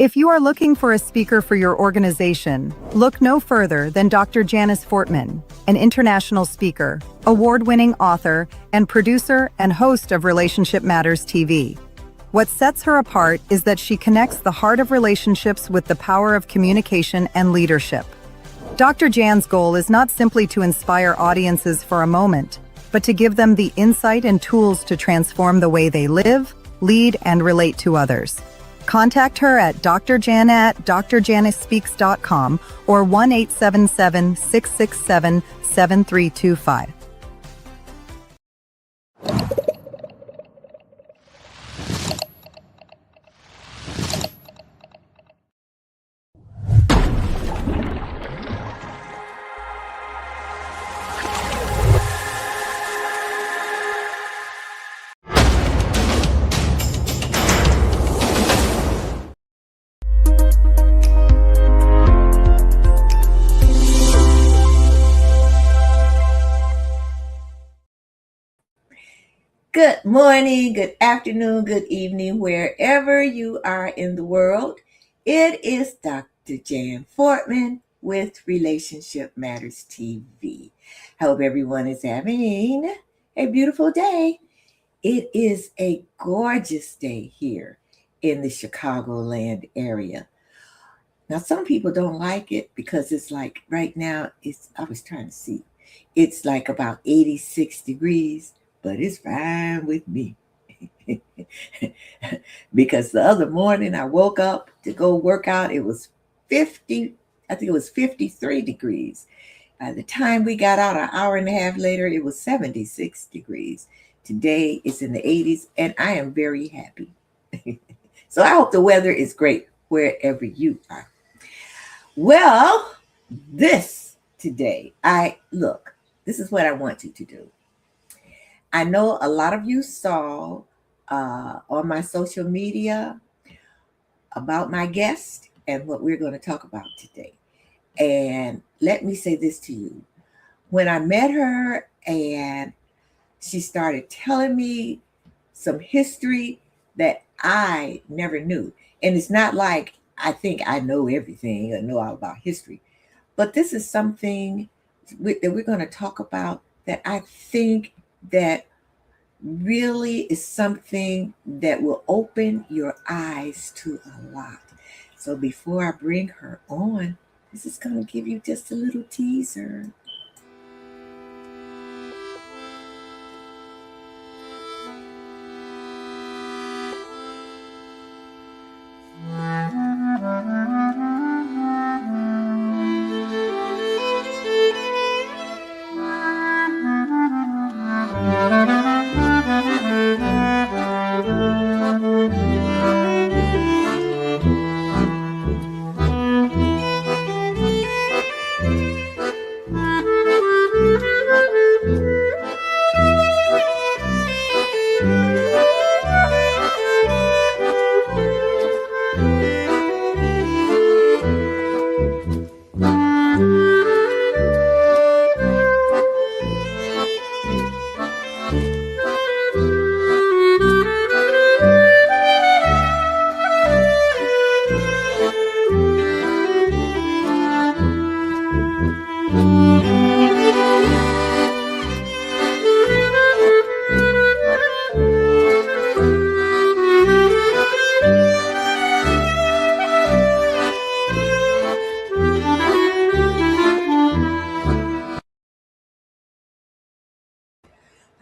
If you are looking for a speaker for your organization, look no further than Dr. Janice Fortman, an international speaker, award-winning author, and producer and host of Relationship Matters TV. What sets her apart is that she connects the heart of relationships with the power of communication and leadership. Dr. Jan's goal is not simply to inspire audiences for a moment, but to give them the insight and tools to transform the way they live, lead, and relate to others. Contact her at drjan@drjanicespeaks.com or 1-877-667-7325. Good morning, good afternoon, good evening, wherever you are in the world. It is Dr. Jan Fortman with Relationship Matters TV. I hope everyone is having a beautiful day. It is a gorgeous day here in the Chicagoland area. Now, some people don't like it because it's like right now, I was trying to see, it's like about 86 degrees. But it's fine with me. Because the other morning I woke up to go work out. It was 53 degrees. By the time we got out an hour and a half later, it was 76 degrees. Today it's in the 80s and I am very happy. So I hope the weather is great wherever you are. Well, this is what I want you to do. I know a lot of you saw on my social media about my guest and what we're going to talk about today. And let me say this to you. When I met her and she started telling me some history that I never knew. And it's not like I think I know everything or know all about history. But this is something that we're going to talk about that I think that really is something that will open your eyes to a lot. So before I bring her on, this is going to give you just a little teaser.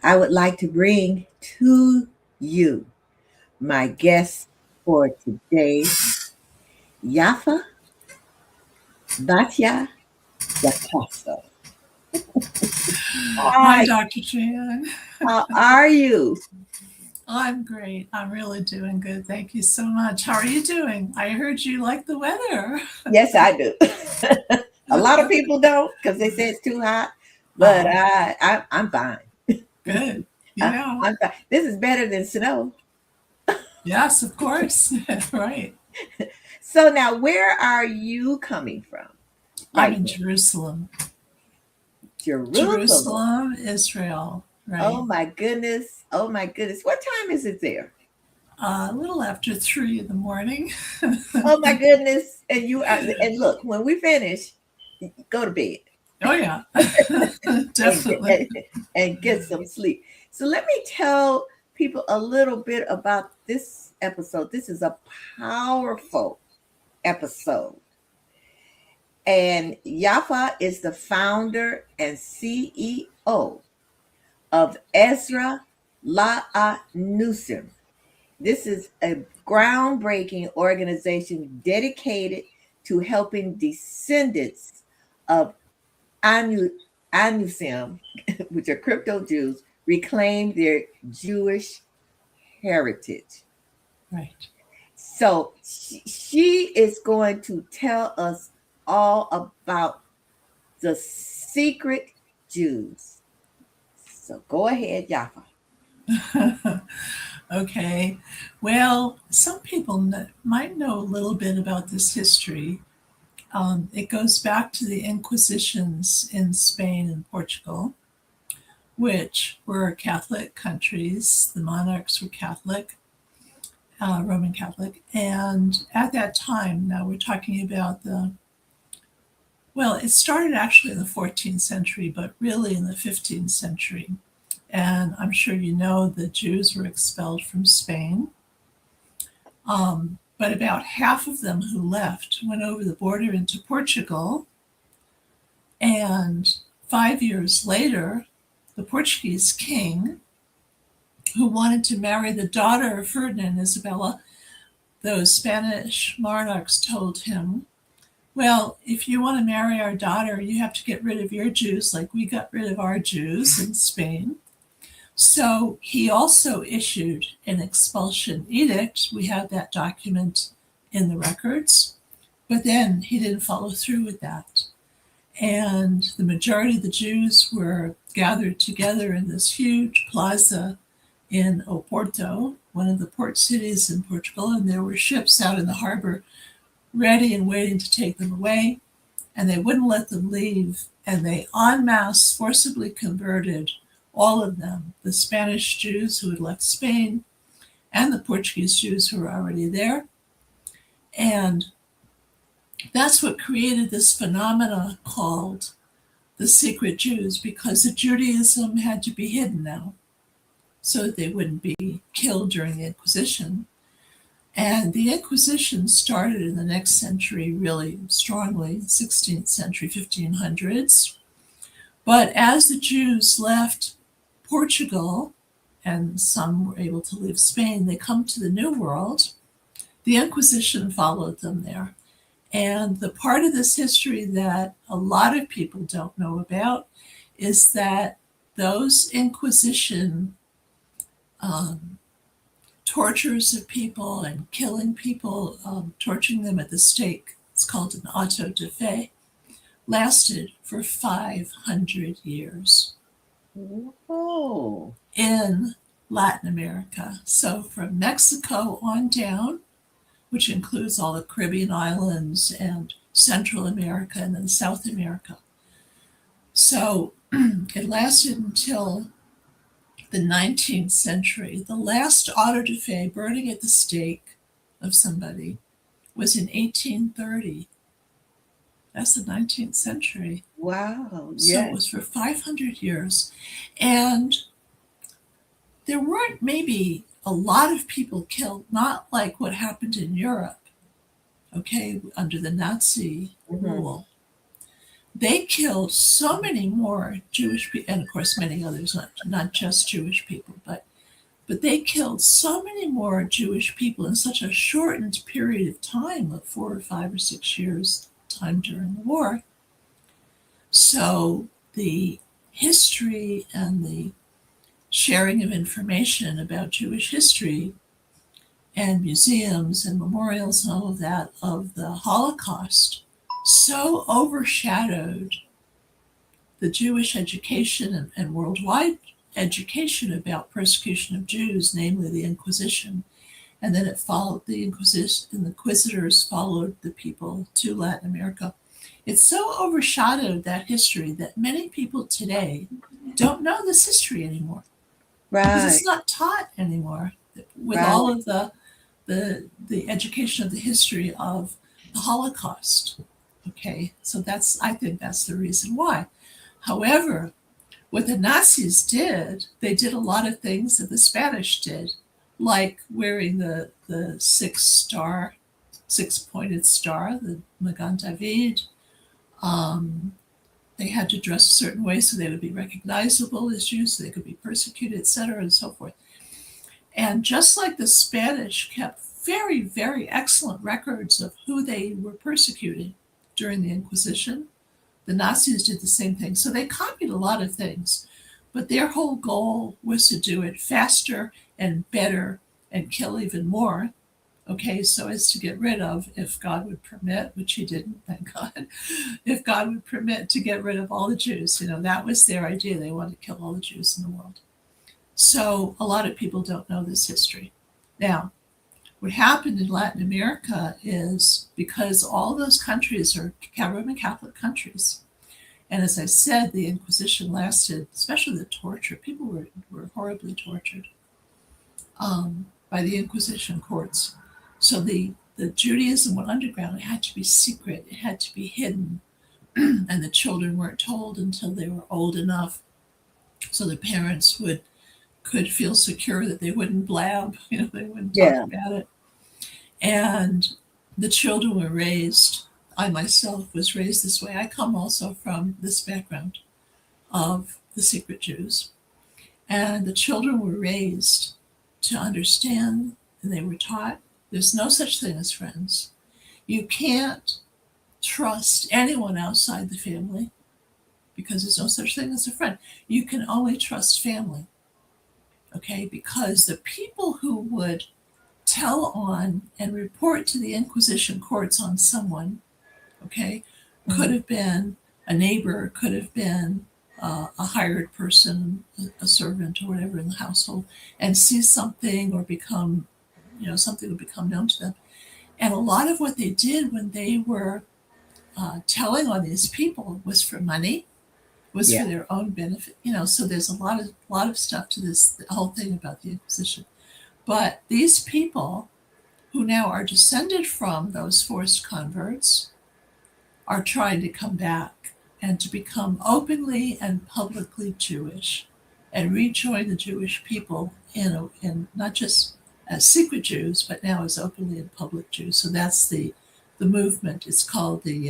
I would like to bring to you my guest for today, Yaffah Batya daCosta. Hi, Hi, Dr. Jan. how are you? I'm great. I'm really doing good. Thank you so much. How are you doing? I heard you like the weather. Yes, I do. A lot of people don't because they say it's too hot, but Oh, I'm fine. good. I, Yeah. I'm fine. This is better than snow. Yes, of course. Right. So now, where are you coming from I'm right in now? Jerusalem. Jerusalem. Jerusalem, Israel. Oh Right. my goodness. Oh my goodness. What time is it there? A little after 3 in the morning. Oh my goodness. And you are, and look, when we finish, go to bed Oh, yeah. and Definitely. get, and get some sleep. So let me tell people a little bit about this episode. This is a powerful episode. And Yaffah is the founder and CEO of Ezra L'Anousim. This is a groundbreaking organization dedicated to helping descendants of Anusim, which are crypto Jews, reclaim their Jewish heritage. Right. So she is going to tell us all about the secret Jews. So go ahead, Yafa. Okay. Well, some people might know a little bit about this history. It goes back to the Inquisitions in Spain and Portugal, which were Catholic countries. The monarchs were Catholic, Roman Catholic. And at that time, now we're talking about well, it started actually in the 14th century, but really in the 15th century. And I'm sure you know the Jews were expelled from Spain. But about half of them who left went over the border into Portugal. And 5 years later, the Portuguese king, who wanted to marry the daughter of Ferdinand Isabella, those Spanish monarchs told him, well, if you want to marry our daughter, you have to get rid of your Jews like we got rid of our Jews in Spain. So he also issued an expulsion edict. We have that document in the records, but then he didn't follow through with that. And the majority of the Jews were gathered together in this huge plaza in Oporto, one of the port cities in Portugal, and there were ships out in the harbor ready and waiting to take them away, and they wouldn't let them leave, and they en masse forcibly converted all of them, the Spanish Jews who had left Spain and the Portuguese Jews who were already there. And that's what created this phenomena called the secret Jews, because the Judaism had to be hidden now so that they wouldn't be killed during the Inquisition. And the Inquisition started in the next century really strongly, 16th century, 1500s. But as the Jews left Portugal, and some were able to leave Spain, they come to the New World. The Inquisition followed them there. And the part of this history that a lot of people don't know about is that those Inquisition tortures of people and killing people, torturing them at the stake, it's called an auto de fe, lasted for 500 years. Whoa. In Latin America. So from Mexico on down, which includes all the Caribbean islands and Central America and then South America. So it lasted until the 19th century. The last auto de fe, burning at the stake of somebody, was in 1830. That's the 19th century. Wow. So Yes. it was for 500 years. And there weren't maybe a lot of people killed, not like what happened in Europe, okay, under the Nazi rule. they killed so many more Jewish people, and of course many others, not just Jewish people, but they killed so many more Jewish people in such a shortened period of time, of 4 or 5 or 6 years time during the war. So the history and the sharing of information about Jewish history and museums and memorials and all of that of the Holocaust so overshadowed the Jewish education and worldwide education about persecution of Jews, namely the Inquisition. And then it followed the Inquisition, and the Inquisitors followed the people to Latin America. It so overshadowed that history that many people today don't know this history anymore. Because Right. it's not taught anymore with Right. all of the education of the history of the Holocaust. Okay, so I think that's the reason why. However, what the Nazis did, they did a lot of things that the Spanish did, like wearing the six-pointed star, the Magan David. They had to dress a certain way so they would be recognizable as Jews, so they could be persecuted, etc., and so forth. And just like the Spanish kept very, very excellent records of who they were persecuting during the Inquisition, the Nazis did the same thing. So they copied a lot of things, but their whole goal was to do it faster and better and kill even more. Okay, so as to get rid of, if God would permit, which he didn't, thank God, if God would permit, to get rid of all the Jews. That was their idea. They wanted to kill all the Jews in the world. So a lot of people don't know this history. Now, what happened in Latin America is because all those countries are Roman Catholic countries, and as I said, the Inquisition lasted, especially the torture. People were horribly tortured by the Inquisition courts. So the Judaism went underground. It had to be secret. It had to be hidden. And the children weren't told until they were old enough so the parents could feel secure that they wouldn't blab, they wouldn't talk about it. And the children were raised. I myself was raised this way. I come also from this background of the secret Jews. And the children were raised to understand, and they were taught there's no such thing as friends. You can't trust anyone outside the family because there's no such thing as a friend. You can only trust family, okay? Because the people who would tell on and report to the Inquisition courts on someone, okay, could have been a neighbor, could have been a hired person, a servant or whatever in the household, and see something or become, something would become known to them. And a lot of what they did when they were telling on these people was for money, was for their own benefit, so there's a lot of stuff to this, the whole thing about the Inquisition. But these people who now are descended from those forced converts are trying to come back and to become openly and publicly Jewish and rejoin the Jewish people in not just as secret Jews, but now as openly and public Jews. So that's the movement. It's called the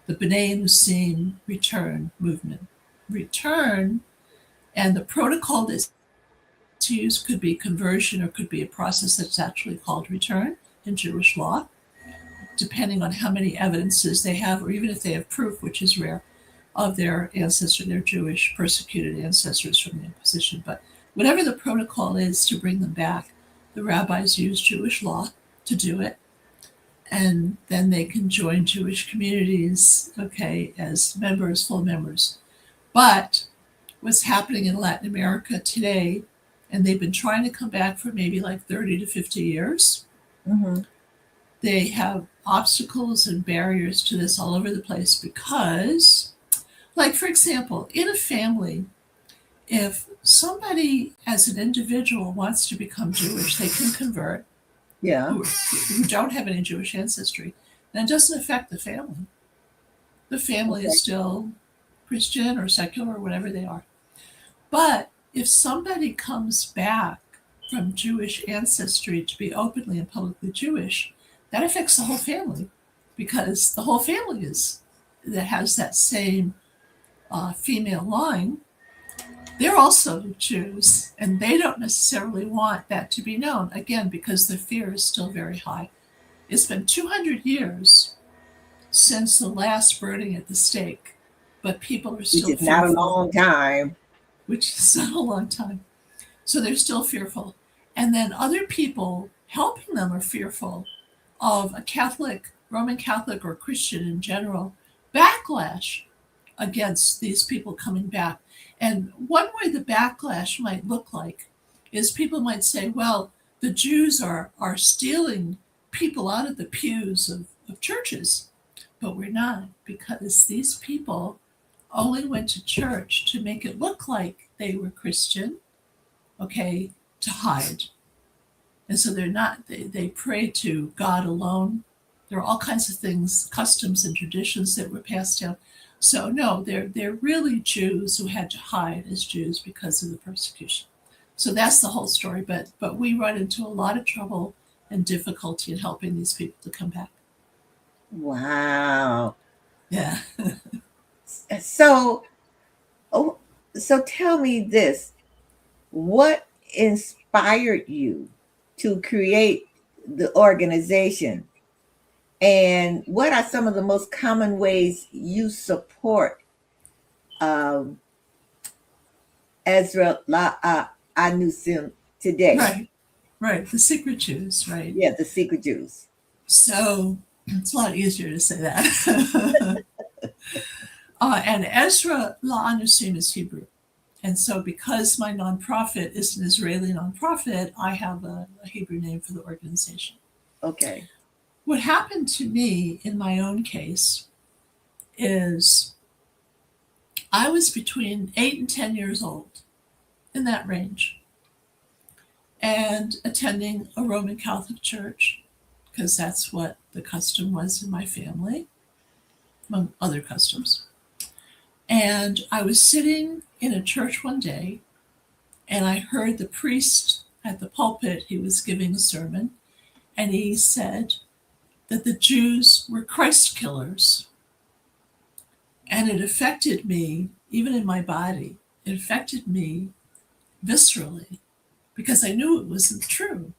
Bnei Anusim return movement. Return, and the protocol that's used could be conversion or could be a process that's actually called return in Jewish law, depending on how many evidences they have, or even if they have proof, which is rare, of their ancestors, their Jewish persecuted ancestors from the Inquisition. But whatever the protocol is to bring them back, the rabbis use Jewish law to do it. And then they can join Jewish communities, okay, as members, full members. But what's happening in Latin America today, and they've been trying to come back for maybe like 30 to 50 years. They have obstacles and barriers to this all over the place because, like, for example, in a family, if somebody as an individual wants to become Jewish, they can convert, who don't have any Jewish ancestry, then it doesn't affect the family. The family is still Christian or secular or whatever they are. But if somebody comes back from Jewish ancestry to be openly and publicly Jewish, that affects the whole family because the whole family is that has that same female line, they're also Jews, and they don't necessarily want that to be known, again, because the fear is still very high. It's been 200 years since the last burning at the stake, but people are still Which is not a fearful. long time. Which is not a long time. So they're still fearful. And then other people helping them are fearful of a Catholic, Roman Catholic, or Christian in general backlash against these people coming back. And one way the backlash might look like is people might say, well, the Jews are stealing people out of the pews of churches. But we're not, because these people only went to church to make it look like they were Christian, okay, to hide. And so they're not, they pray to God alone. There are all kinds of things, customs and traditions that were passed down. So no, they're really Jews who had to hide as Jews because of the persecution. So that's the whole story. But we run into a lot of trouble and difficulty in helping these people to come back. Wow. Yeah. So tell me this. What inspired you to create the organization? And what are some of the most common ways you support Ezra L'Anousim today? Right. The secret Jews, right? Yeah, the secret Jews. So it's a lot easier to say that. And Ezra L'Anousim is Hebrew. And so because my nonprofit is an Israeli nonprofit, I have a Hebrew name for the organization. Okay. What happened to me in my own case is I was between 8 and 10 years old, in that range, and attending a Roman Catholic church, because that's what the custom was in my family, among other customs. And I was sitting in a church one day, and I heard the priest at the pulpit. He was giving a sermon, and he said that the Jews were Christ killers. And it affected me, even in my body. It affected me viscerally, because I knew it wasn't true.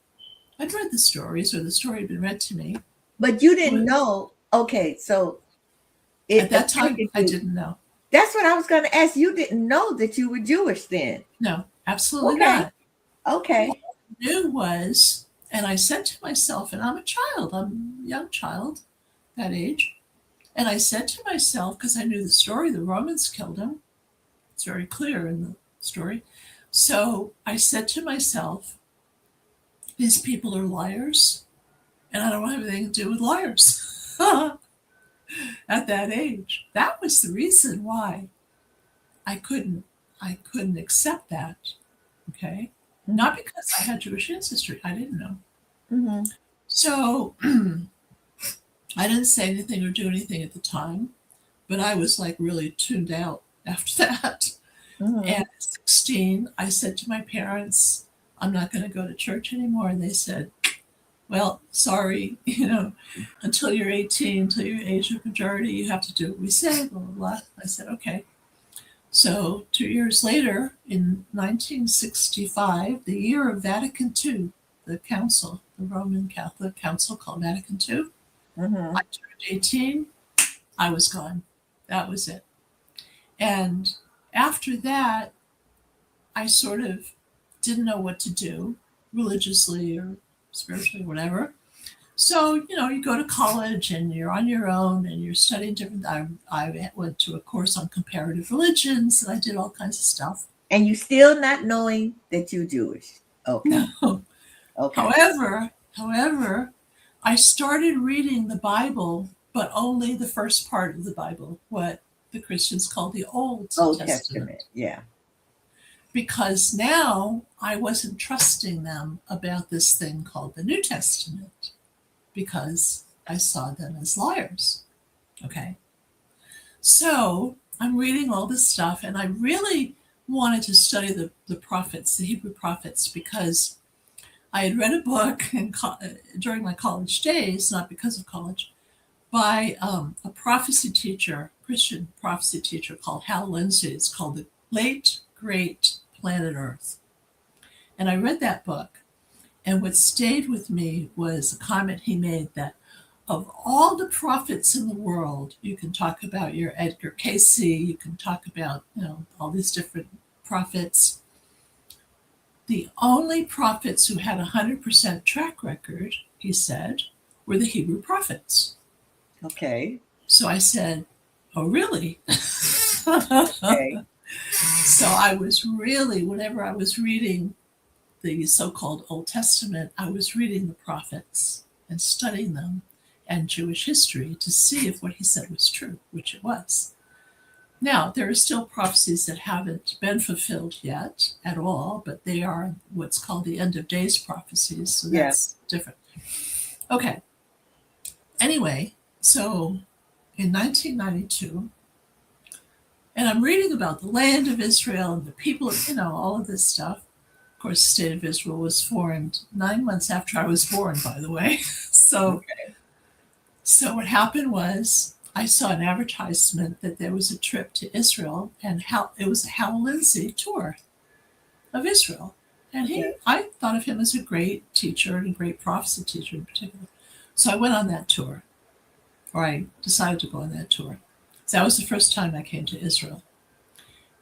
I'd read the stories, or the story had been read to me. But you didn't know. Okay, so at that time, I didn't know. That's what I was going to ask. You didn't know that you were Jewish then? No, absolutely not. Okay. What I knew was, and I said to myself, and I'm a child, I'm a young child, that age, and I said to myself, because I knew the story, the Romans killed him. It's very clear in the story. So I said to myself, these people are liars, and I don't have anything to do with liars. At that age, that was the reason why I couldn't accept that. Okay, not because I had Jewish ancestry. I didn't know. Mm-hmm. So I didn't say anything or do anything at the time, but I was like really tuned out after that. Mm-hmm. And at 16, I said to my parents, I'm not going to go to church anymore. And they said, well, sorry, until you're 18, until you're age of majority, you have to do what we say, blah, blah, blah. I said, okay. So 2 years later, in 1965, the year of Vatican II, the council, the Roman Catholic Council called Vatican II, I turned 18, I was gone. That was it. And after that, I sort of didn't know what to do religiously or spiritually, whatever. So, you go to college and you're on your own and you're studying different. I went to a course on comparative religions and I did all kinds of stuff. And you still not knowing that you're Jewish. Okay. No. Okay. However, I started reading the Bible, but only the first part of the Bible, what the Christians call the Old Testament. Yeah. Because now I wasn't trusting them about this thing called the New Testament, because I saw them as liars. Okay. So I'm reading all this stuff, and I really wanted to study the prophets, the Hebrew prophets, because I had read a book during my college days, not because of college, by a prophecy teacher Christian prophecy teacher called Hal Lindsey. It's called The Late Great Planet Earth. And I read that book, and what stayed with me was a comment he made that of all the prophets in the world, you can talk about your Edgar Casey, you can talk about, all these different prophets. The only prophets who had 100% track record, he said, were the Hebrew prophets. Okay. So I said, oh, really? Okay. So I was really, whenever I was reading the so-called Old Testament, I was reading the prophets and studying them and Jewish history to see if what he said was true, which it was. Now, there are still prophecies that haven't been fulfilled yet at all, but they are what's called the end of days prophecies, so that's different. Okay. Anyway, so in 1992, and I'm reading about the land of Israel and the people of, all of this stuff. Of course, the state of Israel was formed 9 months after I was born, by the way. So what happened was I saw an advertisement that there was a trip to Israel, and it was a Hal Lindsey tour of Israel. And I thought of him as a great teacher and a great prophecy teacher in particular. So I went on that tour, or I decided to go on that tour. So that was the first time I came to Israel.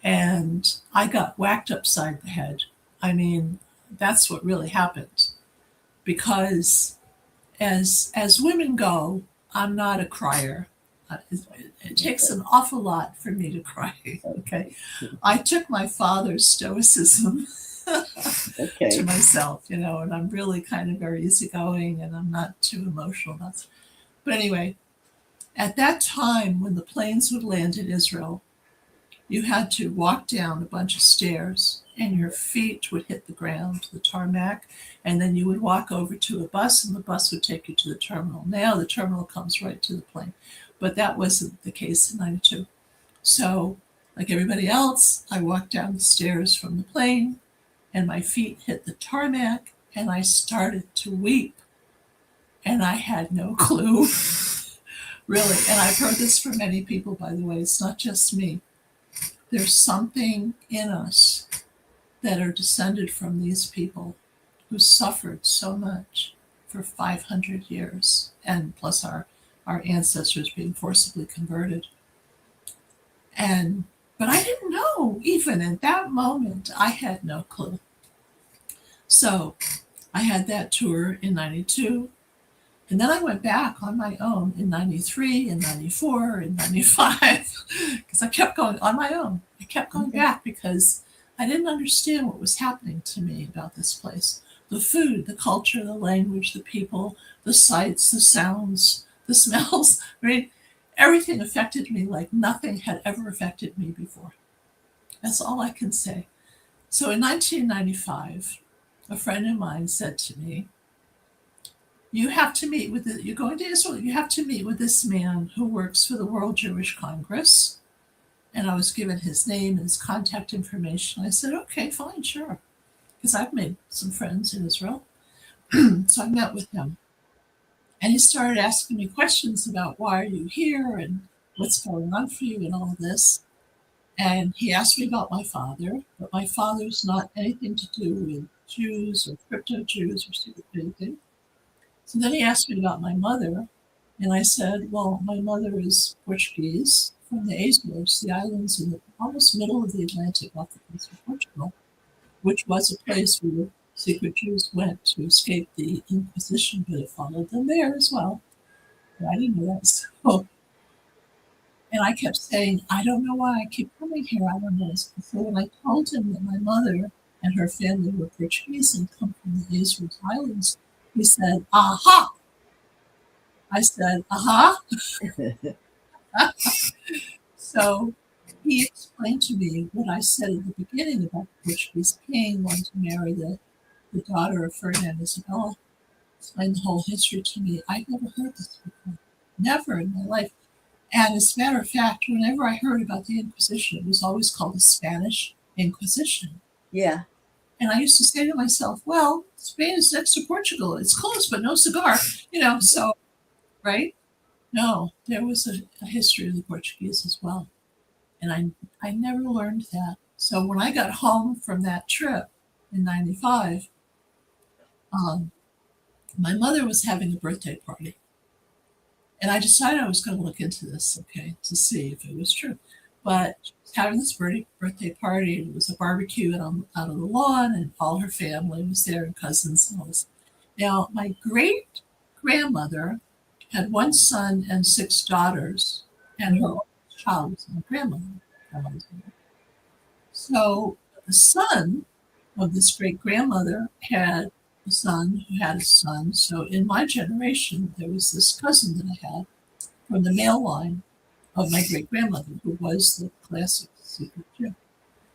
And I got whacked upside the head. I mean, that's what really happened. Because as women go, I'm not a crier. It takes an awful lot for me to cry. Okay. I took my father's stoicism to myself, and I'm really kind of very easygoing and I'm not too emotional. But anyway, at that time, when the planes would land in Israel, you had to walk down a bunch of stairs and your feet would hit the ground, the tarmac, and then you would walk over to a bus and the bus would take you to the terminal. Now the terminal comes right to the plane, but that wasn't the case in 92. So like everybody else, I walked down the stairs from the plane and my feet hit the tarmac and I started to weep. And I had no clue, really. And I've heard this from many people, by the way. It's not just me. There's something in us that are descended from these people who suffered so much for 500 years, and plus our ancestors being forcibly converted. But I didn't know, even at that moment, I had no clue. So I had that tour in 92. And then I went back on my own in 93, in 94, in 95, because I kept going on my own. I kept going back because I didn't understand what was happening to me about this place. The food, the culture, the language, the people, the sights, the sounds, the smells. I mean, everything affected me like nothing had ever affected me before. That's all I can say. So in 1995, a friend of mine said to me, you're going to Israel, you have to meet with this man who works for the World Jewish Congress. And I was given his name and his contact information. I said, okay, fine, sure. Because I've made some friends in Israel. So I met with him. And he started asking me questions about why are you here and what's going on for you and all this. And he asked me about my father, but my father's not anything to do with Jews or crypto-Jews or secret anything. So then he asked me about my mother, and I said, well, my mother is Portuguese from the Azores, the islands in the almost middle of the Atlantic off the coast of Portugal, which was a place where secret Jews went to escape the Inquisition, but it followed them there as well. But I didn't know that. So, and I kept saying, I don't know why I keep coming here. I don't know. So when I told him that my mother and her family were Portuguese and come from the Azores Islands, he said, aha. I said, aha. So he explained to me what I said at the beginning about the Portuguese king wanting to marry the daughter of Ferdinand Isabella. Explained the whole history to me. I'd never heard this before. Never in my life. And as a matter of fact, whenever I heard about the Inquisition, it was always called the Spanish Inquisition. Yeah. And I used to say to myself, well, Spain is next to Portugal. It's close, but no cigar, so, right? No, there was a history of the Portuguese as well. And I never learned that. So when I got home from that trip in 95, um, my mother was having a birthday party. And I decided I was going to look into this, okay, to see if it was true. But she was having this birthday party, and it was a barbecue out on the lawn, and all her family was there, and cousins and all this. Now, my great grandmother had one son and six daughters, and her oldest child was my grandmother. So the son of this great grandmother had a son who had a son. So in my generation, there was this cousin that I had from the male line of my great grandmother, who was the classic secret Jew.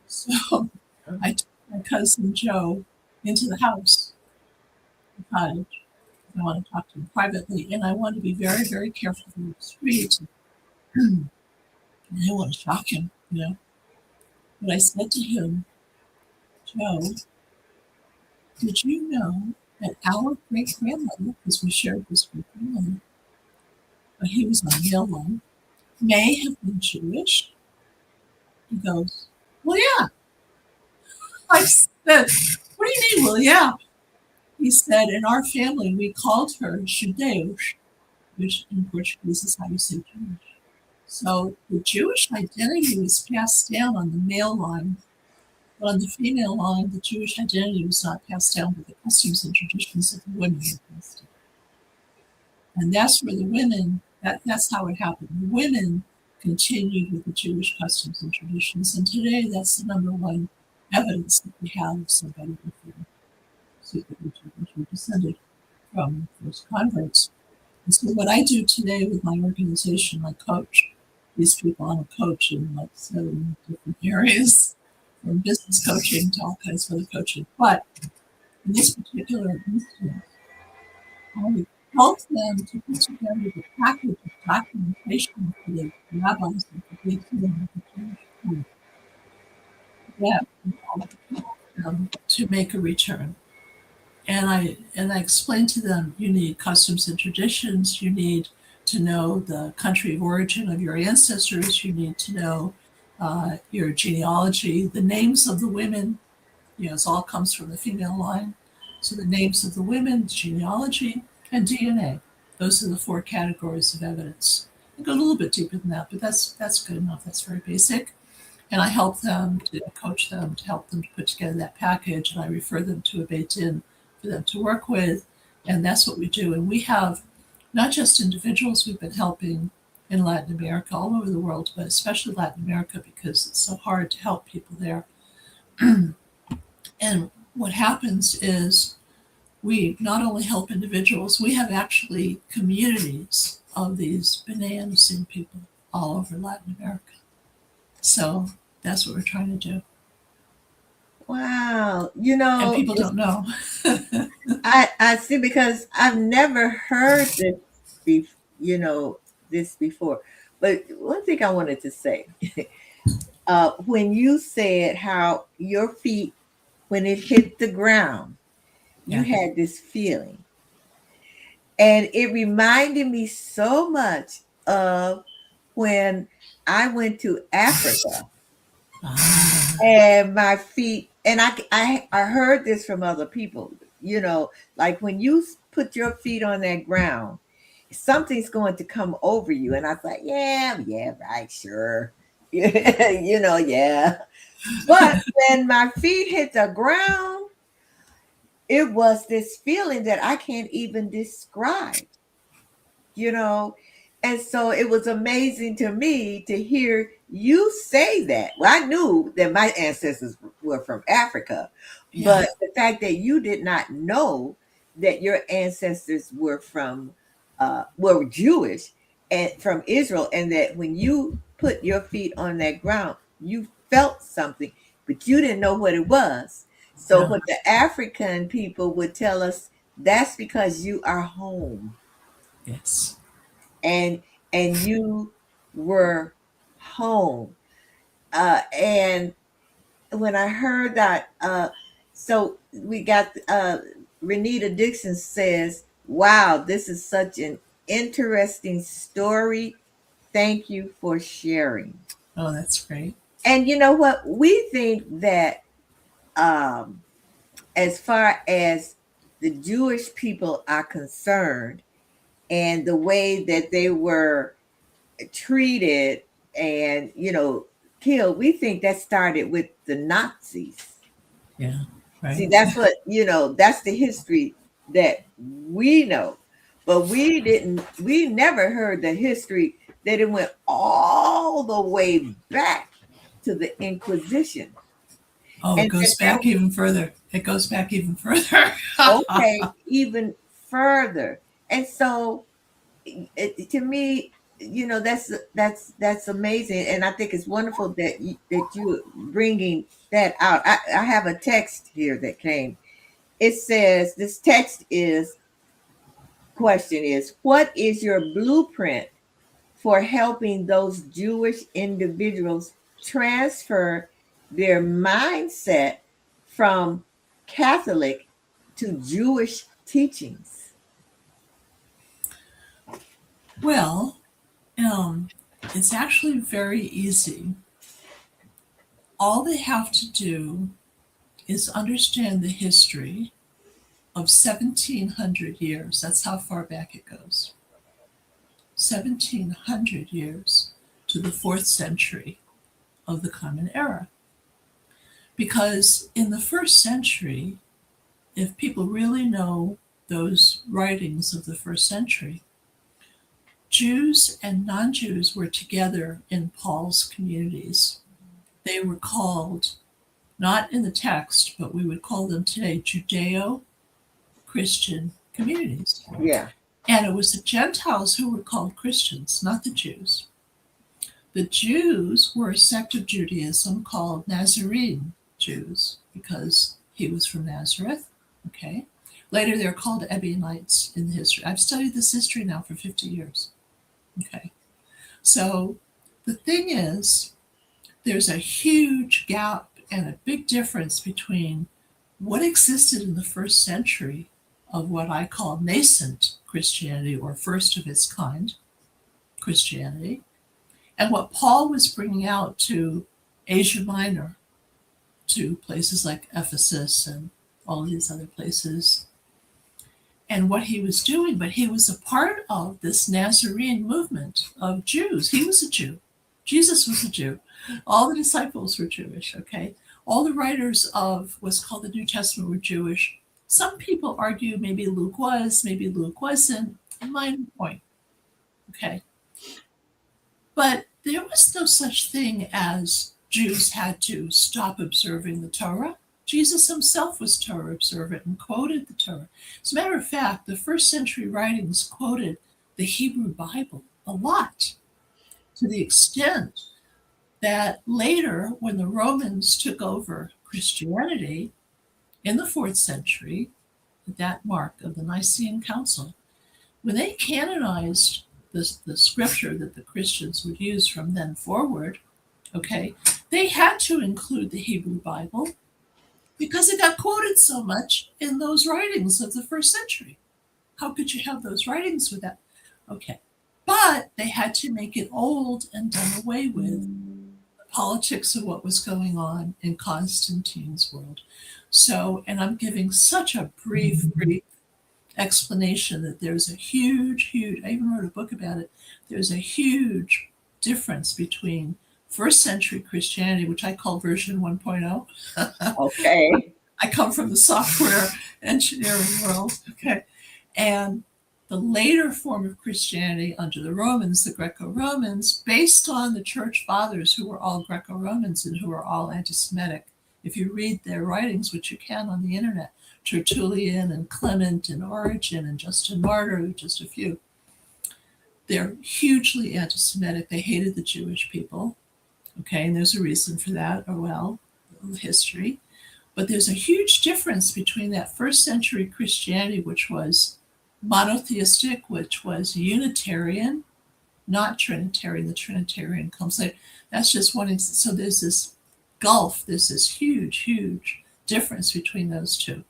So I took my cousin Joe into the house, the cottage. I want to talk to him privately, and I want to be very, very careful in the streets. And I didn't want to shock him, you know. But I said to him, Joe, did you know that our great grandmother, because we shared this great grandmother, but he was on the male line, may have been Jewish? He goes, well, yeah. I said, what do you mean, well, yeah? He said, in our family, we called her Judeus, which in Portuguese is how you say Jewish. So the Jewish identity was passed down on the male line, but on the female line, the Jewish identity was not passed down, but the customs and traditions of the women were passed down. And that's where the women, that's how it happened. The women continued with the Jewish customs and traditions. And today, that's the number one evidence that we have of somebody before secretly Jewish were descended from those converts. And so what I do today with my organization, I coach these people. I'm a coach in like 7 different areas, from business coaching to all kinds of other coaching. But in this particular instance, I help them to put together the package of documentation for the rabbis and for the Beyta to make a return. And I explained to them, you need customs and traditions, you need to know the country of origin of your ancestors, you need to know your genealogy, the names of the women, you know, it all comes from the female line. So the names of the women, genealogy, and DNA. Those are the 4 categories of evidence. I go a little bit deeper than that, but that's good enough. That's very basic. And I help them to coach them, to help them to put together that package, and I refer them to a Beyta for them to work with. And that's what we do. And we have not just individuals we've been helping in Latin America, all over the world, but especially Latin America, because it's so hard to help people there. And what happens is we not only help individuals, we have actually communities of these Anusim people all over Latin America. So that's what we're trying to do. Wow. And people don't know. I see, because I've never heard this before. But one thing I wanted to say, when you said how your feet, when it hit the ground, you had this feeling. And it reminded me so much of when I went to Africa and my feet, and I heard this from other people, like when you put your feet on that ground, something's going to come over you. And I thought, yeah, right, sure. Yeah. But when my feet hit the ground, it was this feeling that I can't even describe, And so it was amazing to me to hear you say that. Well, I knew that my ancestors were from Africa, but the fact that you did not know that your ancestors were were Jewish and from Israel, and that when you put your feet on that ground, you felt something, but you didn't know what it was. So what the African people would tell us, that's because you are home. Yes. And you were home. And when I heard that, so we got Renita Dixon says, wow, this is such an interesting story. Thank you for sharing. Oh, that's great. And you know what? We think that as far as the Jewish people are concerned and the way that they were treated and, killed, we think that started with the Nazis. Yeah, See, right. that's what, that's the history that we know. But we never heard the history that it went all the way back to the Inquisition. Oh, it And goes that there back even further. It goes back even further. okay, even further. And so to me, that's amazing, and I think it's wonderful that you bringing that out. I have a text here that came. It says this text is question is what is your blueprint for helping those Jewish individuals transfer their mindset from Catholic to Jewish teachings? Well, it's actually very easy. All they have to do is understand the history of 1700 years. That's how far back it goes. 1700 years to the 4th century of the Common Era. Because in the 1st century, if people really know those writings of the 1st century, Jews and non-Jews were together in Paul's communities. They were called, not in the text, but we would call them today Judeo-Christian communities. Yeah. And it was the Gentiles who were called Christians, not the Jews. The Jews were a sect of Judaism called Nazarene Jews because he was from Nazareth. Okay. Later, they're called Ebionites in the history. I've studied this history now for 50 years. Okay. So the thing is, there's a huge gap and a big difference between what existed in the 1st century of what I call nascent Christianity or first of its kind Christianity, and what Paul was bringing out to Asia Minor, to places like Ephesus and all these other places, and what he was doing. But he was a part of this Nazarene movement of Jews. He was a Jew. Jesus was a Jew. All the disciples were Jewish, okay? All the writers of what's called the New Testament were Jewish. Some people argue maybe Luke was, maybe Luke wasn't. A minor point, okay? But there was no such thing as Jews had to stop observing the Torah. Jesus himself was Torah observant and quoted the Torah. As a matter of fact, the 1st century writings quoted the Hebrew Bible a lot, to the extent that later, when the Romans took over Christianity in the 4th century, at that mark of the Nicene Council, when they canonized the scripture that the Christians would use from then forward, okay, they had to include the Hebrew Bible because it got quoted so much in those writings of the 1st century. How could you have those writings without? Okay. But they had to make it old and done away with the politics of what was going on in Constantine's world. So, and I'm giving such a brief explanation that there's a huge, I even wrote a book about it. There's a huge difference between 1st century Christianity, which I call version 1.0. Okay. I come from the software engineering world, okay? And the later form of Christianity under the Romans, the Greco-Romans, based on the church fathers who were all Greco-Romans and who were all anti-Semitic. If you read their writings, which you can on the internet, Tertullian and Clement and Origen and Justin Martyr, just a few, they're hugely anti-Semitic. They hated the Jewish people, okay? And there's a reason for that, or well, history. But there's a huge difference between that 1st century Christianity, which was monotheistic, which was Unitarian, not Trinitarian. The Trinitarian comes later. That's just one. So there's this gulf, there's this huge difference between those two.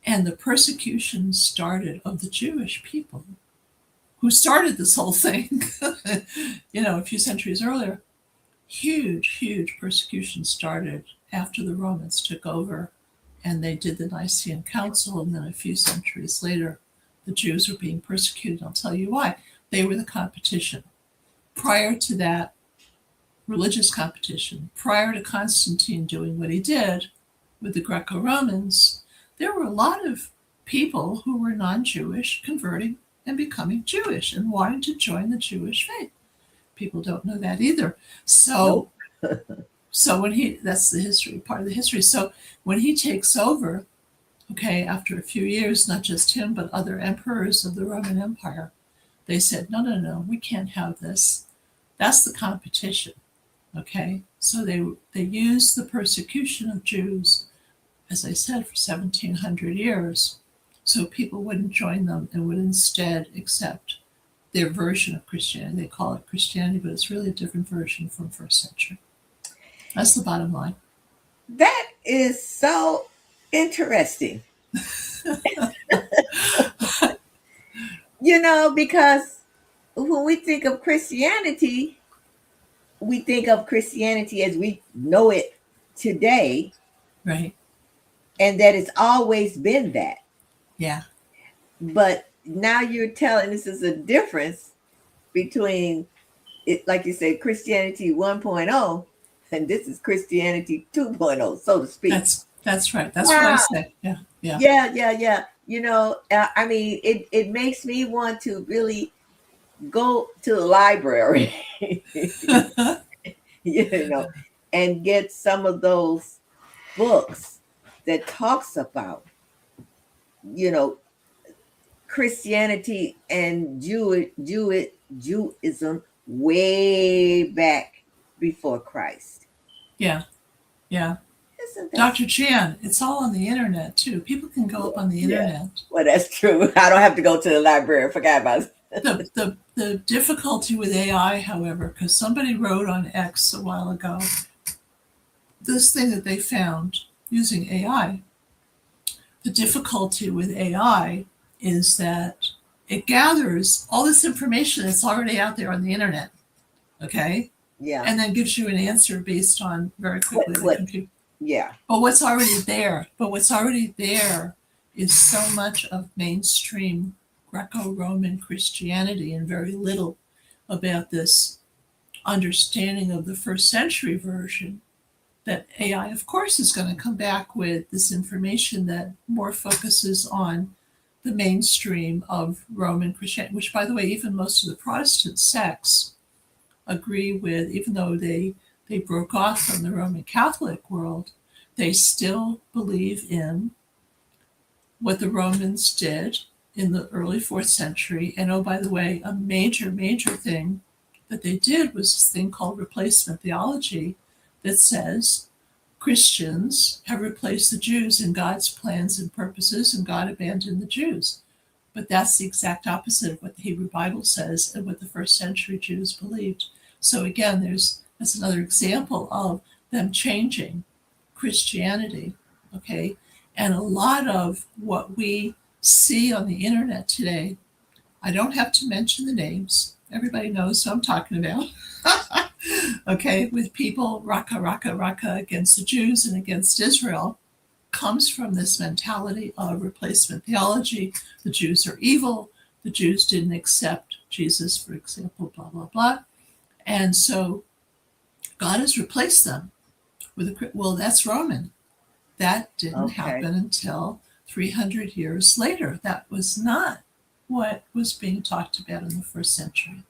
And the persecution started of the Jewish people who started this whole thing, a few centuries earlier. Huge persecution started after the Romans took over, and they did the Nicene Council, and then a few centuries later, the Jews were being persecuted. I'll tell you why. They were the competition. Prior to that, religious competition, prior to Constantine doing what he did with the Greco-Romans, there were a lot of people who were non-Jewish converting and becoming Jewish and wanting to join the Jewish faith. People don't know that either. So, that's the history, part of the history. So when he takes over, after a few years, not just him, but other emperors of the Roman Empire, they said, no, we can't have this. That's the competition. So they used the persecution of Jews, as I said, for 1700 years, so people wouldn't join them and would instead accept their version of Christianity. They call it Christianity, but it's really a different version from first century. That's the bottom line. That is so interesting. Because when we think of Christianity, we think of Christianity as we know it today. Right. And that it's always been that. Yeah. But now you're telling us there's a difference between it, like you said, Christianity 1.0, and this is Christianity 2.0, so to speak. That's right. That's what I say. Yeah. I mean, it makes me want to really go to the library, and get some of those books that talks about, Christianity and Judaism way back before Christ. Yeah. Dr. Chan, it's all on the internet too. People can go up on the internet. Well, that's true. I don't have to go to the library. I forgot about it. The difficulty with AI, however, because somebody wrote on X a while ago, this thing that they found using AI, the difficulty with AI is that it gathers all this information that's already out there on the internet, Yeah. And then gives you an answer based on very quickly the computer. Yeah. But what's already there is so much of mainstream Greco-Roman Christianity and very little about this understanding of the first century version, that AI, of course, is going to come back with this information that more focuses on the mainstream of Roman Christianity, which, by the way, even most of the Protestant sects agree with, even though they broke off from the Roman Catholic world, they still believe in what the Romans did in the early 4th century. And oh, by the way, a major thing that they did was this thing called replacement theology that says Christians have replaced the Jews in God's plans and purposes, and God abandoned the Jews. But that's the exact opposite of what the Hebrew Bible says and what the first century Jews believed. So again, that's another example of them changing Christianity, And a lot of what we see on the internet today, I don't have to mention the names. Everybody knows who I'm talking about. With people raka against the Jews and against Israel, comes from this mentality of replacement theology. The Jews are evil. The Jews didn't accept Jesus, for example, blah, blah, blah. And so God has replaced them with that's Roman. That didn't happen until 300 years later. That was not what was being talked about in the first century.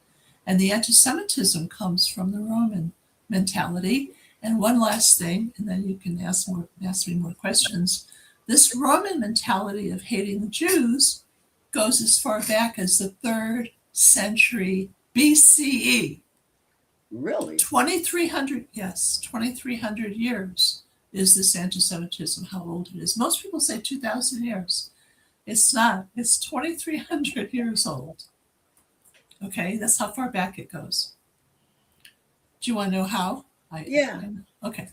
And the anti-Semitism comes from the Roman mentality. And one last thing, and then you can ask me more questions. This Roman mentality of hating the Jews goes as far back as the 3rd century BCE. Really? 2,300 years is this anti-Semitism, how old it is. Most people say 2,000 years. It's not. It's 2,300 years old. That's how far back it goes. Do you want to know how? Yeah. Okay.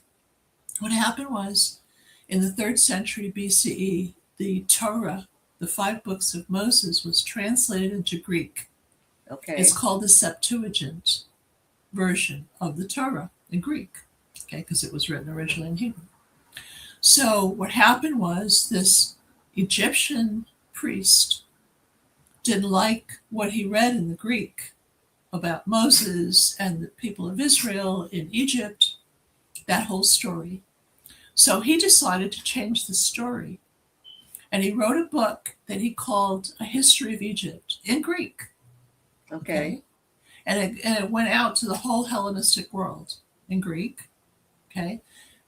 What happened was, in the 3rd century BCE, the Torah, the 5 books of Moses, was translated into Greek. Okay. It's called the Septuagint version of the Torah in Greek, okay, because it was written originally in Hebrew. So what happened was this Egyptian priest didn't like what he read in the Greek about Moses and the people of Israel in Egypt, that whole story. So he decided to change the story. And he wrote a book that he called A History of Egypt in Greek. Okay. And it went out to the whole Hellenistic world in Greek. Okay.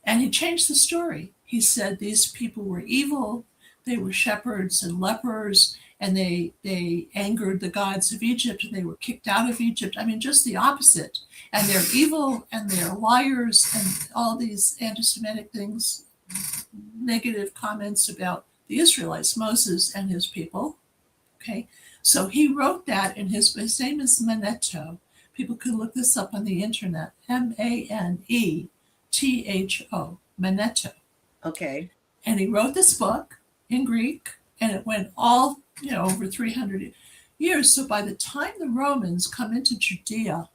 And he changed the story. He said these people were evil, they were shepherds and lepers, and they angered the gods of Egypt, and they were kicked out of Egypt. I mean, just the opposite. And they're evil, and they're liars, and all these anti-Semitic things, negative comments about the Israelites, Moses and his people. Okay, so he wrote that in his name is Manetho. People can look this up on the internet. Manetho, Manetho. Okay. And he wrote this book in Greek, and it went all over 300 years. So by the time the Romans come into Judea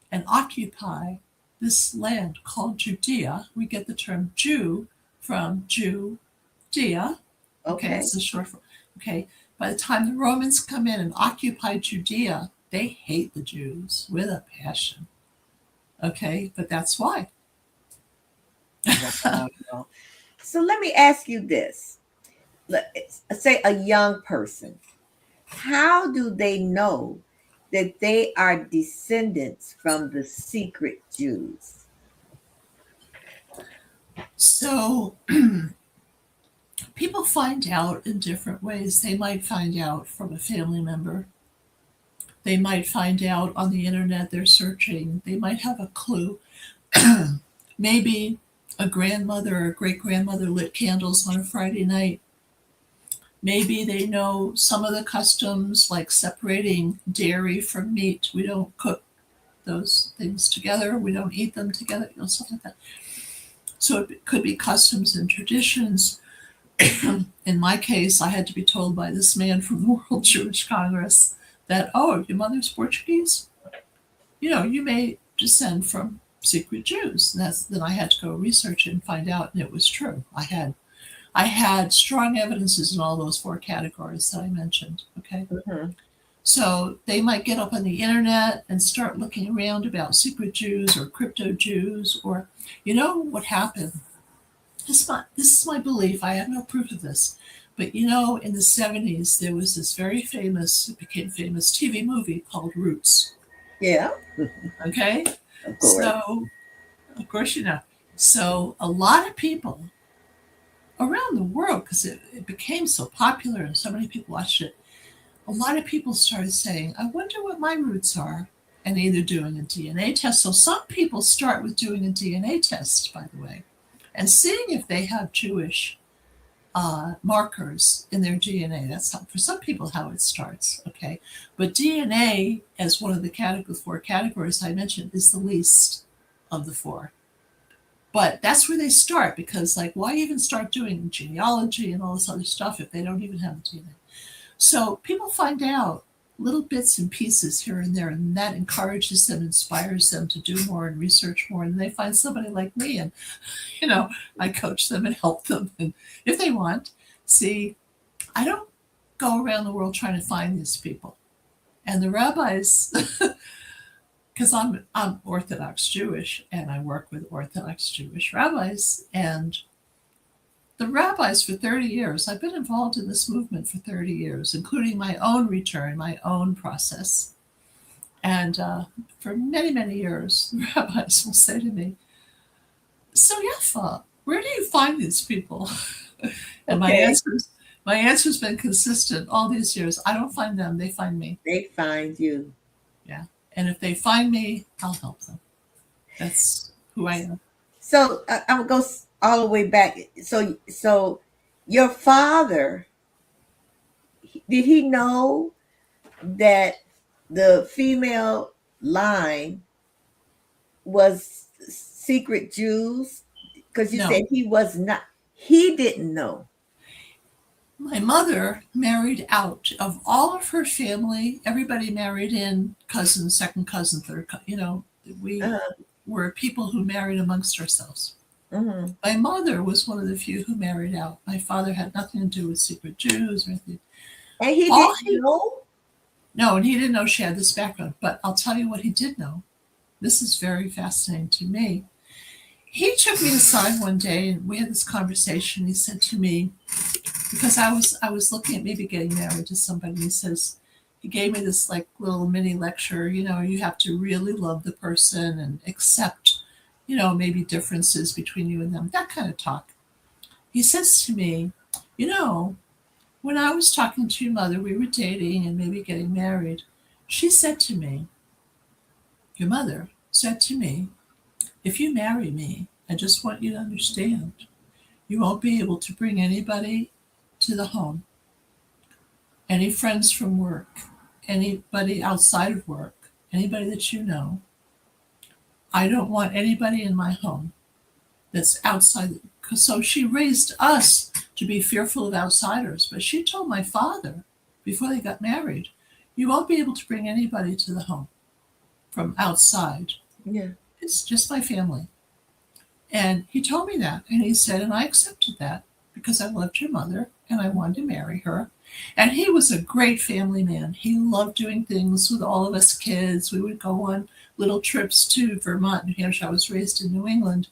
and occupy this land called Judea, we get the term Jew from Judea. Okay, it's a short form. Okay, by the time the Romans come in and occupy Judea, they hate the Jews with a passion. Okay, but that's why. Wow. So let me ask you this. Let's say a young person. How do they know that they are descendants from the secret Jews? So people find out in different ways. They might find out from a family member. They might find out on the internet, they're searching. They might have a clue. Maybe a grandmother or a great-grandmother lit candles on a Friday night. Maybe they know some of the customs, like separating dairy from meat. We don't cook those things together. We don't eat them together, stuff like that. So it could be customs and traditions. In my case, I had to be told by this man from the World Jewish Congress that, oh, your mother's Portuguese? You may descend from secret Jews. Then I had to go research it and find out, and it was true. I had strong evidences in all those 4 categories that I mentioned. Okay. Mm-hmm. So they might get up on the internet and start looking around about secret Jews or crypto Jews, or what happened. This is my belief. I have no proof of this. But in the 70s, there was this it became famous TV movie called Roots. Yeah. Okay. Of course. So, of course, So a lot of people around the world, because it became so popular and so many people watched it, a lot of people started saying, I wonder what my roots are, and either doing a DNA test. So some people start with doing a DNA test, by the way, and seeing if they have Jewish markers in their DNA. That's for some people how it starts, okay? But DNA, as one of the 4 categories I mentioned, is the least of the 4. But that's where they start, because why even start doing genealogy and all this other stuff if they don't even have the DNA? So people find out little bits and pieces here and there, and that encourages them, inspires them to do more and research more. And they find somebody like me, and I coach them and help them, and if they want. See, I don't go around the world trying to find these people. And the rabbis, because I'm Orthodox Jewish, and I work with Orthodox Jewish rabbis, and the rabbis for 30 years, I've been involved in this movement for 30 years, including my own return, my own process. And for many, many years, the rabbis will say to me, so Yaffah, where do you find these people? And Okay. my answer's been consistent all these years. I don't find them, they find me. They find you. Yeah. And if they find me, I'll help them. That's who I am. So I'll go all the way back. So your father, did he know that the female line was secret Jews? Because you No. said he was not. He didn't know. My mother married out of all of her family. Everybody married in, cousin, second cousin, third cousin. We Uh-huh. were people who married amongst ourselves. Mm-hmm. My mother was one of the few who married out. My father had nothing to do with secret Jews or anything. And he All didn't know? No, and he didn't know she had this background. But I'll tell you what he did know. This is very fascinating to me. He took me aside one day and we had this conversation. He said to me, because I was looking at maybe getting married to somebody, he gave me this like little mini lecture, you have to really love the person and accept, maybe differences between you and them, that kind of talk. He says to me, you know, when I was talking to your mother, we were dating and maybe getting married. She said to me, your mother said to me, if you marry me, I just want you to understand, you won't be able to bring anybody to the home, any friends from work, anybody outside of work, anybody that you know. I don't want anybody in my home that's outside. So she raised us to be fearful of outsiders. But she told my father before they got married, you won't be able to bring anybody to the home from outside. Yeah. It's just my family. And he told me that. And he said, and I accepted that because I loved your mother and I wanted to marry her. And he was a great family man. He loved doing things with all of us kids. We would go on little trips to Vermont, New Hampshire. I was raised in New England.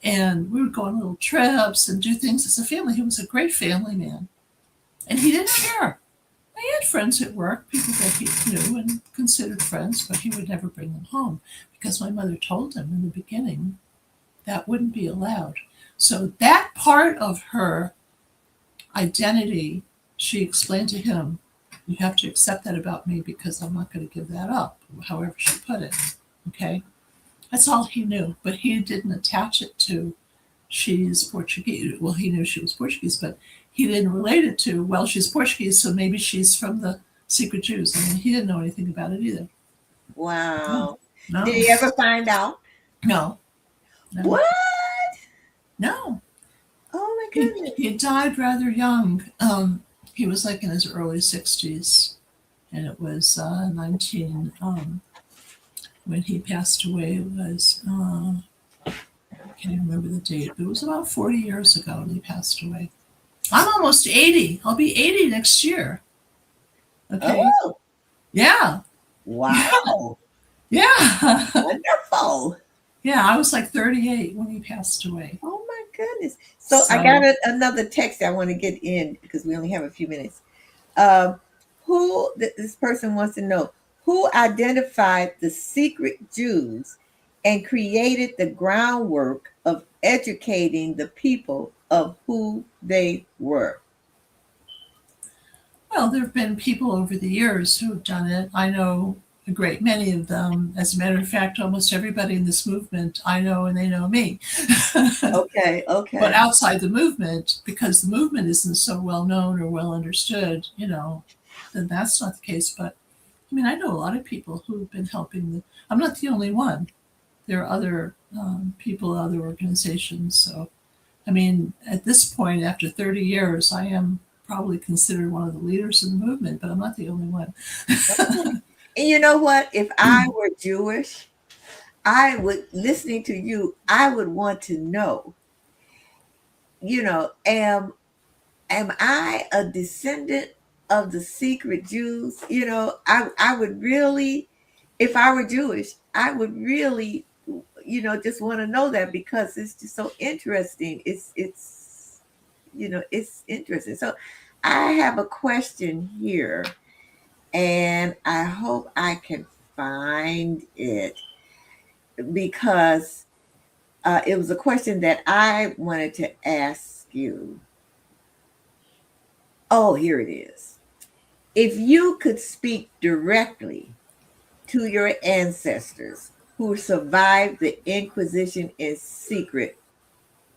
And we would go on little trips and do things as a family. He was a great family man. And he didn't care. He had friends at work, people that he knew and considered friends, but he would never bring them home because my mother told him in the beginning that wouldn't be allowed. So that part of her identity, she explained to him, you have to accept that about me because I'm not going to give that up, however she put it. Okay? That's all he knew, but he didn't attach it to she's Portuguese. Well, he knew she was Portuguese, but he didn't relate it to, well, she's Portuguese, so maybe she's from the secret Jews. I mean, he didn't know anything about it either. Wow. No. Did he ever find out? No. What? No. Oh my goodness. He died rather young. He was like in his early 60s, and it was 19. When he passed away, it was I can't even remember the date, but it was about 40 years ago when he passed away. I'm almost 80. I'll be 80 next year. Okay. Oh. Yeah. Wow. Yeah. Wonderful. Yeah, I was like 38 when he passed away. Oh my goodness. So I got another text I want to get in because we only have a few minutes. This person wants to know who identified the secret Jews and created the groundwork of educating the people of who they were. Well, there have been people over the years who have done it. I know a great many of them. As a matter of fact, almost everybody in this movement I know, and they know me. Okay. But outside the movement, because the movement isn't so well known or well understood, then that's not the case. But I mean, I know a lot of people who've been helping. I'm not the only one. There are other people, other organizations. So, I mean, at this point, after 30 years, I am probably considered one of the leaders in the movement, but I'm not the only one. And you know what? If I were Jewish, listening to you, I would want to know, am I a descendant of the secret Jews? I would really, if I were Jewish, I would really, just want to know that because it's just so interesting. It's interesting. So I have a question here and I hope I can find it because it was a question that I wanted to ask you. Oh, here it is. If you could speak directly to your ancestors who survived the Inquisition in secret,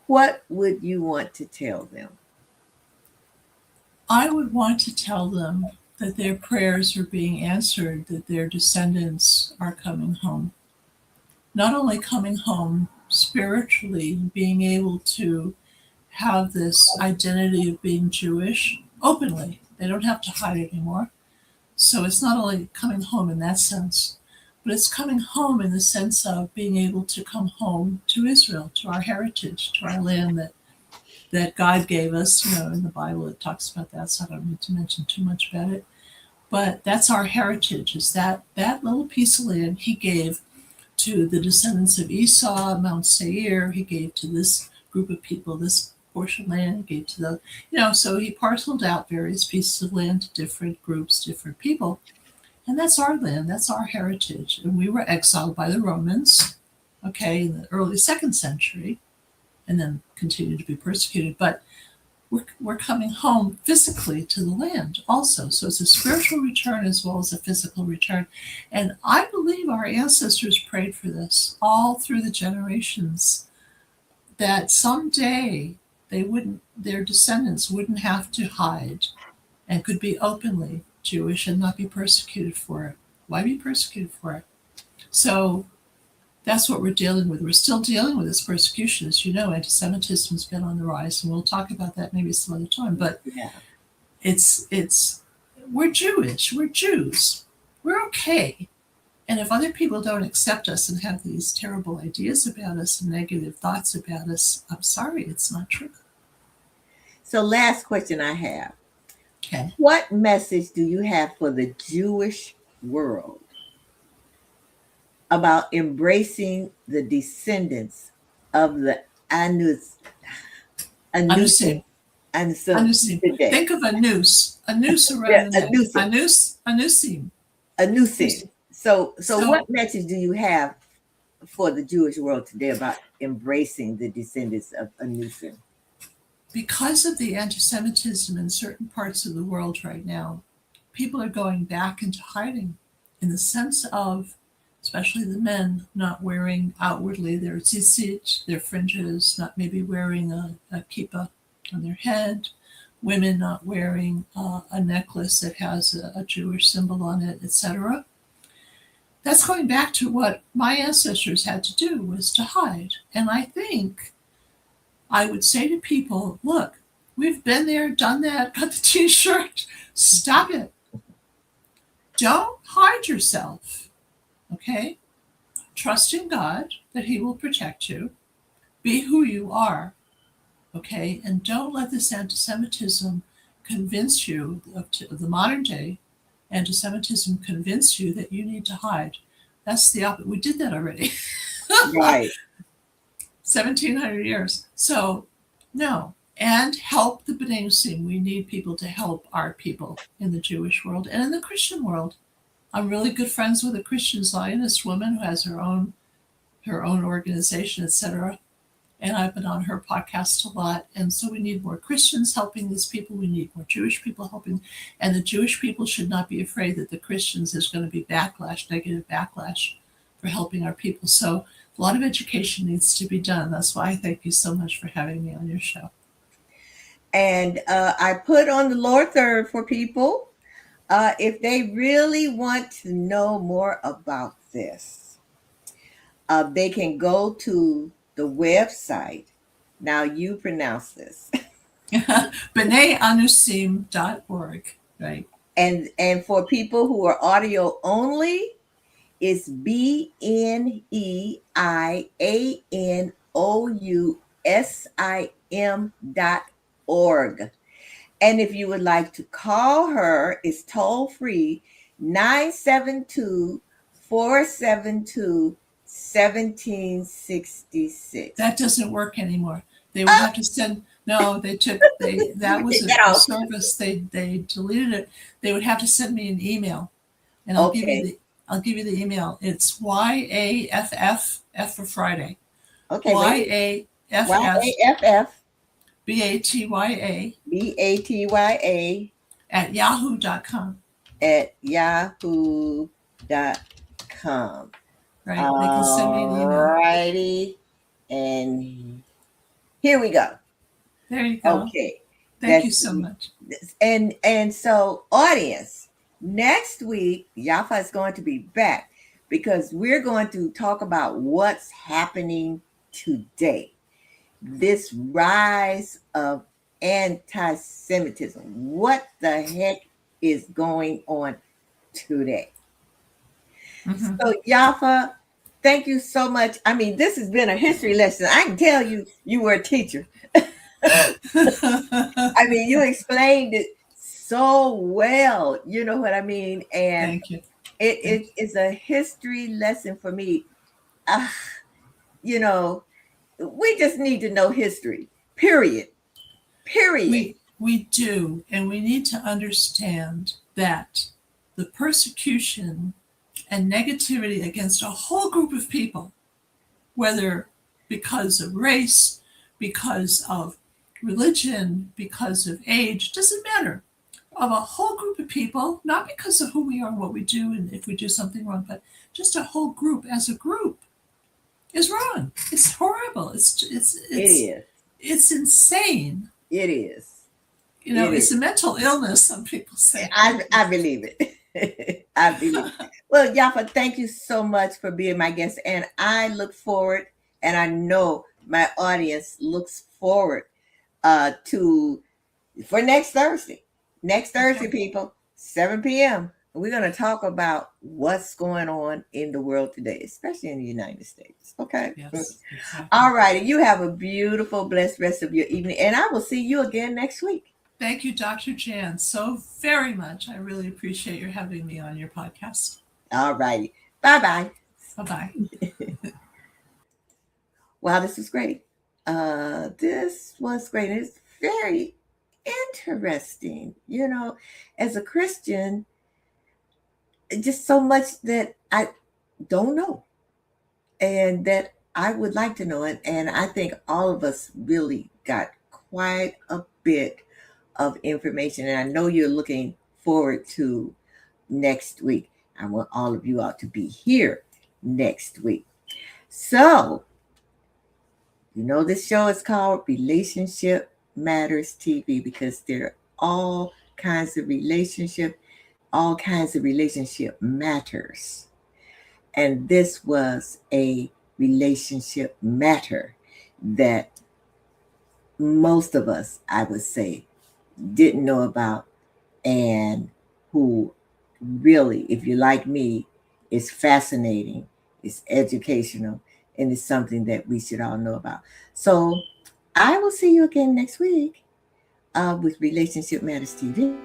what would you want to tell them? I would want to tell them that their prayers are being answered, that their descendants are coming home. Not only coming home spiritually, being able to have this identity of being Jewish, openly. They don't have to hide anymore. So it's not only coming home in that sense, but it's coming home in the sense of being able to come home to Israel, to our heritage, to our land that God gave us. In the Bible it talks about that, so I don't need to mention too much about it. But that's our heritage, is that little piece of land he gave to the descendants of Esau, Mount Seir. He gave to this group of people this portion of land, he gave to so he parceled out various pieces of land to different groups, different people. And that's our land, that's our heritage. And we were exiled by the Romans, in the early 2nd century, and then continued to be persecuted. But we're coming home physically to the land also. So it's a spiritual return as well as a physical return. And I believe our ancestors prayed for this all through the generations, that someday their descendants wouldn't have to hide and could be openly Jewish and not be persecuted for it. Why be persecuted for it? So that's what we're dealing with. We're still dealing with this persecution. As you know, anti-Semitism has been on the rise, and we'll talk about that maybe some other time. But Yeah. we're Jewish, we're Jews, we're okay. And if other people don't accept us and have these terrible ideas about us and negative thoughts about us, I'm sorry, it's not true. So last question I have. Okay. What message do you have for the Jewish world about embracing the descendants of the Anusim Anusim. today? Think of a noose around the neck. Anusim. Anusim. So what message do you have for the Jewish world today about embracing the descendants of Anusim? Because of the anti-Semitism in certain parts of the world right now, people are going back into hiding, in the sense of, especially the men, not wearing outwardly their tzitzit, their fringes, not maybe wearing a kippah on their head, women not wearing a necklace that has a Jewish symbol on it, etc. That's going back to what my ancestors had to do, was to hide. And I think I would say to people, look, we've been there, done that, got the t-shirt, stop it. Don't hide yourself, okay? Trust in God that he will protect you. Be who you are, okay? And don't let this anti-Semitism convince you, of the modern day anti-Semitism convince you that you need to hide. That's the opposite. We did that already. Right. 1,700 years. So, no. And help the B'nai Usim. We need people to help our people in the Jewish world and in the Christian world. I'm really good friends with a Christian Zionist woman who has her own organization, etc. And I've been on her podcast a lot. And so we need more Christians helping these people. We need more Jewish people helping. And the Jewish people should not be afraid that the Christians, there's going to be backlash, negative backlash for helping our people. So a lot of education needs to be done. That's why I thank you so much for having me on your show. And I put on the lower third for people. If they really want to know more about this, they can go to the website. Now you pronounce this. BnaiAnusim.org, right? And for people who are audio only, it's BnaiANousim.org. And if you would like to call her, it's toll free 972-472-1766. That doesn't work anymore. They would have to send. No, that was a service. They deleted it. They would have to send me an email, and I'll give you the email. It's YAFF, F for Friday. Okay. YAFF BATYA at yahoo.com. At yahoo.com. Right. They can send me an email. Alrighty. And here we go. There you go. Okay. Thank you so much. And so, audience, next week, Yaffah is going to be back because we're going to talk about what's happening today. This rise of anti-Semitism. What the heck is going on today? Mm-hmm. So, Yaffah, thank you so much. I mean, this has been a history lesson. I can tell you were a teacher. I mean, you explained it so well. You know what I mean? And Thank you. it is a history lesson for me. Uh, you know, we just need to know history. Period. Period. We do, and we need to understand that the persecution and negativity against a whole group of people, whether because of race, because of religion, because of age, doesn't matter, of a whole group of people, not because of who we are and what we do and if we do something wrong, but just a whole group as a group is wrong. It's horrible. It is. It's insane. It is. You know, It it's is. a mental illness, some people say. I believe it. I believe it. Well, Yaffah, thank you so much for being my guest. And I look forward, and I know my audience looks forward for next Thursday. Next Thursday, Okay. people, 7 p.m. We're going to talk about what's going on in the world today, especially in the United States. Okay? Yes, exactly. All right. You have a beautiful, blessed rest of your evening. And I will see you again next week. Thank you, Dr. Jan, so very much. I really appreciate your having me on your podcast. All righty. Bye-bye. Bye-bye. Wow, this was great. This was great. It's very interesting. You know, as a Christian, just so much that I don't know and that I would like to know. And I think all of us really got quite a bit of information. And I know you're looking forward to next week. I want all of you out to be here next week. So, you know, this show is called Relationship Matters TV because there are all kinds of relationship matters. And this was a relationship matter that most of us, I would say, didn't know about, and who really, if you're like me, is fascinating, it's educational, and it's something that we should all know about. So I will see you again next week with Relationship Matters TV.